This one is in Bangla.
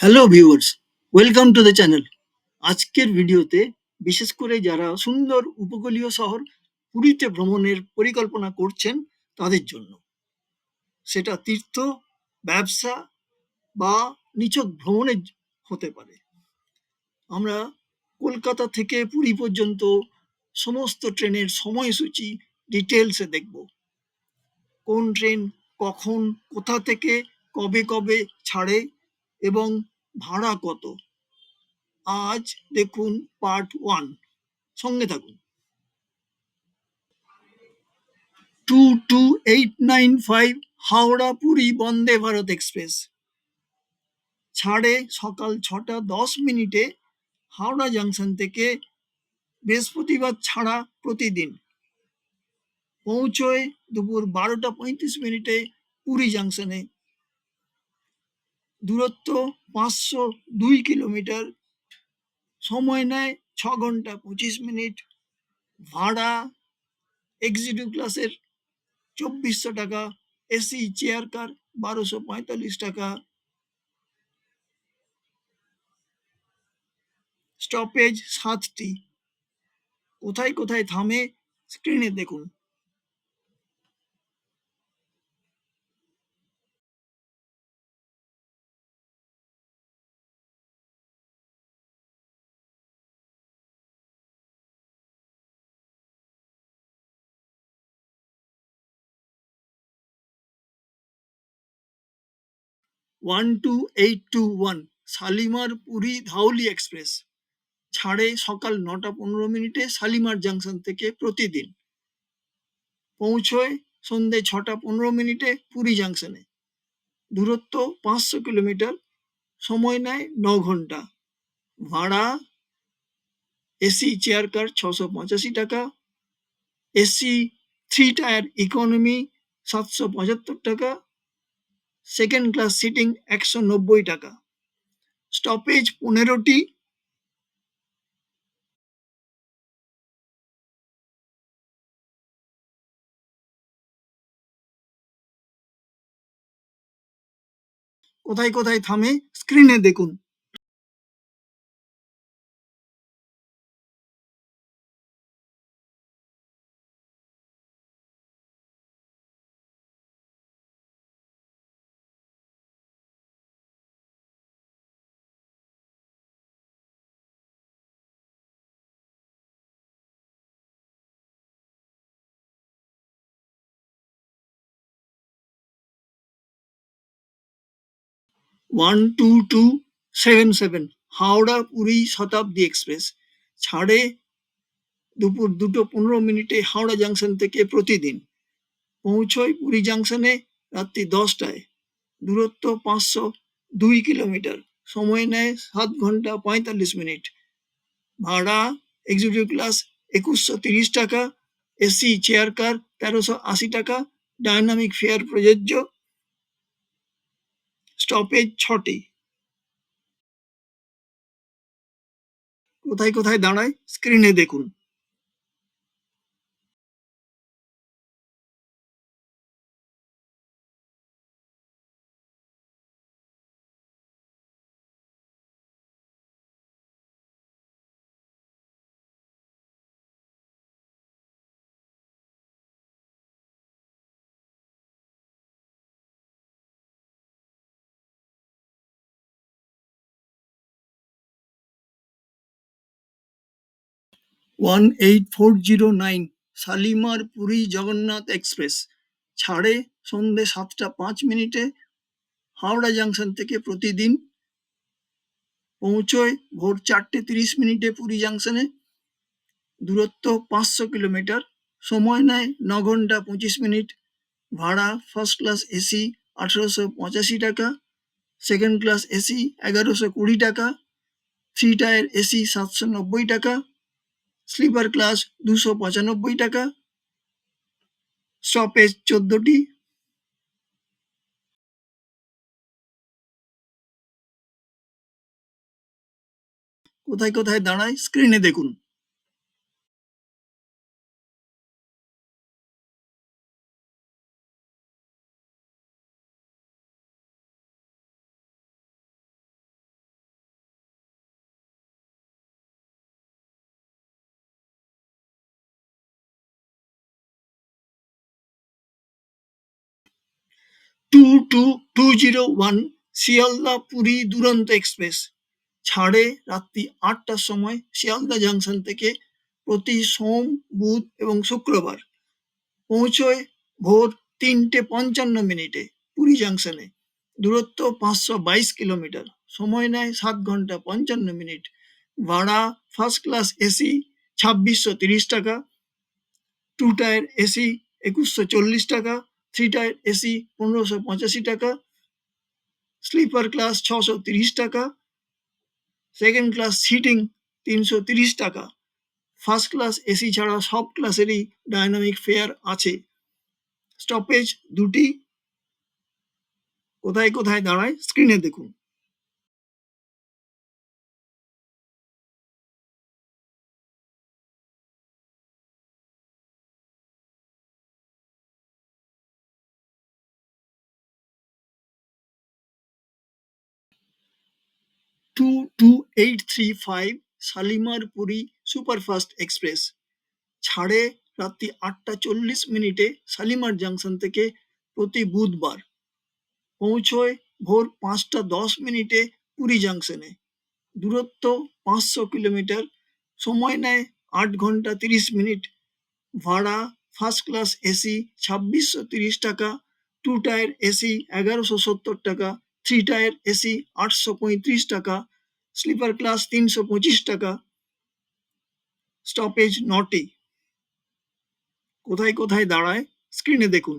Hello viewers, welcome to the channel. আজকের ভিডিওতে বিশেষ করে যারা সুন্দর উপকূলীয় শহর পুরীতে ভ্রমণের পরিকল্পনা করছেন তাদের জন্য। সেটা তীর্থ, ব্যবসা বা নিছক ভ্রমণের হতে পারে। আমরা কলকাতা থেকে পুরী পর্যন্ত সমস্ত ট্রেনের সময়সূচি ডিটেলসে দেখব। কোন ট্রেন কখন, কোথা থেকে, কবে কবে ছাড়ে এবং ভাড়া কত। আজ দেখুন পার্ট 1, সঙ্গে থাকুন। 22895 হাওড়া পুরী বন্দে ভারত এক্সপ্রেস ছাড়ে সকাল 6টা 10 মিনিটে হাওড়া জাংশন থেকে, বৃহস্পতিবার ছাড়া প্রতিদিন। পৌঁছয় দুপুর 12টা 35 মিনিটে পুরী জাংশনে। দূরত্ব 502 কিলোমিটার, সময় নেয় 6 ঘন্টা 25 মিনিট। ভাড়া এক্সিকিউটিভ ক্লাসের 2400 টাকা, এসি চেয়ার কার 1245 টাকা। স্টপেজ 7টি। কোথায় কোথায় থামে স্ক্রিনে দেখুন। One two eight two one Shalimar Puri Dhauli express ছাড়ে সকাল 9টা 15 মিনিটে শালিমার জাংশন থেকে প্রতিদিন। পৌঁছয় সন্ধে 6টা 15 মিনিটে পুরী জাংশনে। দূরত্ব 500 কিলোমিটার, সময় নেয় 9 ঘন্টা। ভাড়া এসি চেয়ার কার 685 টাকা, এসি 3 টায়ার ইকোনমি 775 টাকা, সেকেন্ড ক্লাস সিটিং 190 টাকা। স্টপেজ 15টি। কোথায় কোথায় থামে স্ক্রিনে দেখুন। One two two seven seven Howrah Puri Shatabdi express ছাড়ে দুপুর 2টা 15 মিনিটে হাওড়া জাংশন থেকে প্রতিদিন। পৌঁছয় পুরী জাংশনে রাত্রি 10টায়। দূরত্ব 502 কিলোমিটার, সময় নেয় 7 ঘন্টা 45 মিনিট। ভাড়া এক্সিকিউটিভ ক্লাস 2130 টাকা, এসি চেয়ার কার 1380 টাকা, ডায়নামিক ফেয়ার প্রযোজ্য। স্টপেজ 6টি। কোথায় কোথায় দাঁড়ায় স্ক্রিনে দেখুন। One eight four zero nine Shalimar Puri Jagannath express ছাড়ে সন্ধে 7টা 5 মিনিটে হাওড়া জাংশন থেকে প্রতিদিন। পৌঁছয় ভোর 4টে 30 মিনিটে পুরী জাংশনে। দূরত্ব 500 কিলোমিটার, সময় নেয় 9 ঘন্টা 25 মিনিট। ভাড়া ফার্স্ট ক্লাস এসি 1885 টাকা, সেকেন্ড ক্লাস এসি 1120 টাকা, 3 টায়ার এসি 790 টাকা, স্লিপার ক্লাস 295 টাকা। স্টপেজ 14টি। কোথায় কোথায় দাঁড়ায় স্ক্রিনে দেখুন। 2221 শিয়ালদা পুরী দুরন্ত এক্সপ্রেস ছাড়ে রাত্রি ৮টার সময় শিয়ালদা জাংশন থেকে প্রতি সোম, বুধ এবং শুক্রবার। পৌঁছয় ভোর ৩:৫৫ পুরী জাংশনে। দূরত্ব ৫২২ কিলোমিটার। সময় নেয় ৭ ঘন্টা ৫৫ মিনিট। ভাড়া ফার্স্ট ক্লাস এসি ২৬৩০ টাকা, টু টায়ার এসি ২১৪০ টাকা, থ্রি টায়ার এসি ১৫৮৫ টাকা, স্লিপার ক্লাস ৬৩০ টাকা, সেকেন্ড ক্লাস সিটিং ৩৩০ টাকা। ফার্স্ট ক্লাস এসি ছাড়া সব ক্লাসেরই ডায়নামিক ফেয়ার আছে। স্টপেজ দুটি। কোথায় কোথায় দাঁড়ায় স্ক্রিনে দেখুন। Two 2835 Shalimar Puri superfast express ছাড়ে রাত্রি ৮টা ৪০ মিনিটে শালিমার জাংশন থেকে প্রতি বুধবার। পৌঁছয় ভোর ৫টা ১০ মিনিটে পুরী জাংশনে। দূরত্ব ৫০০ কিলোমিটার। সময় নেয় ৮ ঘন্টা ৩০ মিনিট। ভাড়া ফার্স্ট ক্লাস এসি ২৬৩০ টাকা, টু টায়ার এসি ১১৭০ টাকা, থ্রি টায়ার এসি ৮৩৫ টাকা, স্লিপার ক্লাস ৩২৫ টাকা। স্টপেজ ৯টি। কোথায় কোথায় দাঁড়ায় স্ক্রিনে দেখুন।